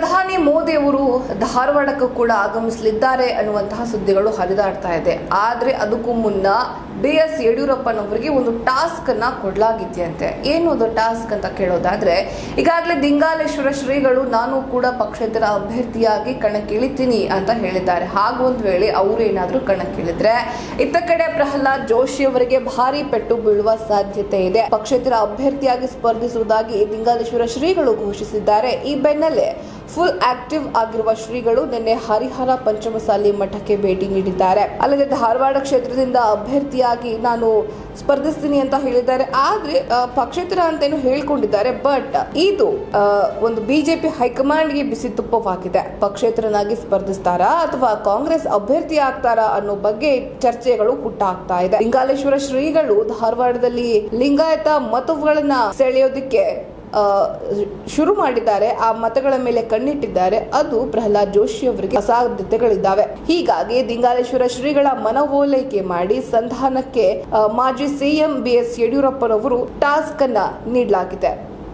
ಪ್ರಧಾನಿ ಮೋದಿ ಅವರು ಧಾರವಾಡಕ್ಕೂ ಕೂಡ ಆಗಮಿಸಲಿದ್ದಾರೆ ಅನ್ನುವಂತಹ ಸುದ್ದಿಗಳು ಹರಿದಾಡ್ತಾ ಇದೆ. ಆದ್ರೆ ಅದಕ್ಕೂ ಮುನ್ನ BS ಯಡಿಯೂರಪ್ಪನವರಿಗೆ ಒಂದು ಟಾಸ್ಕ್ ಅನ್ನ ಕೊಡಲಾಗಿದೆಯಂತೆ. ಏನು ಅದು ಟಾಸ್ಕ್ ಅಂತ ಕೇಳೋದಾದ್ರೆ, ಈಗಾಗಲೇ ದಿಂಗಾಲೇಶ್ವರ ಶ್ರೀಗಳು ನಾನು ಕೂಡ ಪಕ್ಷೇತರ ಅಭ್ಯರ್ಥಿಯಾಗಿ ಕಣಕ್ಕಿಳಿತೀನಿ ಅಂತ ಹೇಳಿದ್ದಾರೆ. ಹಾಗೂ ಒಂದು ವೇಳೆ ಅವರು ಏನಾದರೂ ಕಣಕ್ಕಿಳಿದ್ರೆ ಇತ್ತ ಕಡೆ ಪ್ರಹ್ಲಾದ್ ಜೋಶಿ ಅವರಿಗೆ ಭಾರಿ ಪೆಟ್ಟು ಬೀಳುವ ಸಾಧ್ಯತೆ ಇದೆ. ಪಕ್ಷೇತರ ಅಭ್ಯರ್ಥಿಯಾಗಿ ಸ್ಪರ್ಧಿಸುವುದಾಗಿ ದಿಂಗಾಲೇಶ್ವರ ಶ್ರೀಗಳು ಘೋಷಿಸಿದ್ದಾರೆ. ಈ ಬೆನ್ನಲ್ಲೇ ಫುಲ್ ಆಕ್ಟಿವ್ ಆಗಿರುವ ಶ್ರೀಗಳು ನಿನ್ನೆ ಹರಿಹರ ಪಂಚಮಸಾಲಿ ಮಠಕ್ಕೆ ಭೇಟಿ ನೀಡಿದ್ದಾರೆ. ಅಲ್ಲದೆ ಧಾರವಾಡ ಕ್ಷೇತ್ರದಿಂದ ಅಭ್ಯರ್ಥಿಯಾಗಿ ನಾನು ಸ್ಪರ್ಧಿಸ್ತೀನಿ ಅಂತ ಹೇಳಿದ್ದಾರೆ. ಆದ್ರೆ ಪಕ್ಷೇತರ ಅಂತೇನು ಹೇಳ್ಕೊಂಡಿದ್ದಾರೆ. ಬಟ್ ಇದು ಒಂದು ಬಿಜೆಪಿ ಹೈಕಮಾಂಡ್ಗೆ ಬಿಸಿ ತುಪ್ಪವಾಗಿದೆ. ಪಕ್ಷೇತರನಾಗಿ ಸ್ಪರ್ಧಿಸ್ತಾರಾ ಅಥವಾ ಕಾಂಗ್ರೆಸ್ ಅಭ್ಯರ್ಥಿ ಆಗ್ತಾರಾ ಅನ್ನೋ ಬಗ್ಗೆ ಚರ್ಚೆಗಳು ಹುಟ್ಟಾಗ್ತಾ ಇದೆ. ಲಿಂಗಾಲೇಶ್ವರ ಶ್ರೀಗಳು ಧಾರವಾಡದಲ್ಲಿ ಲಿಂಗಾಯತ ಮತಗಳನ್ನ ಸೆಳೆಯೋದಕ್ಕೆ ಶುರು ಮಾಡಿದ್ದಾರೆ. ಆ ಮತಗಳ ಮೇಲೆ ಕಣ್ಣಿಟ್ಟಿದ್ದಾರೆ. ಅದು ಪ್ರಹ್ಲಾದ್ ಜೋಶಿ ಅವರಿಗೆ ಅಸಾಧ್ಯತೆಗಳಿದ್ದಾವೆ. ಹೀಗಾಗಿ ದಿಂಗಾಲೇಶ್ವರ ಶ್ರೀಗಳ ಮನವೊಲೈಕೆ ಮಾಡಿ ಸಂಧಾನಕ್ಕೆ ಮಾಜಿ CM BS ಯಡಿಯೂರಪ್ಪನವರು ಟಾಸ್ಕ್ ಅನ್ನ ನೀಡಲಾಗಿದೆ.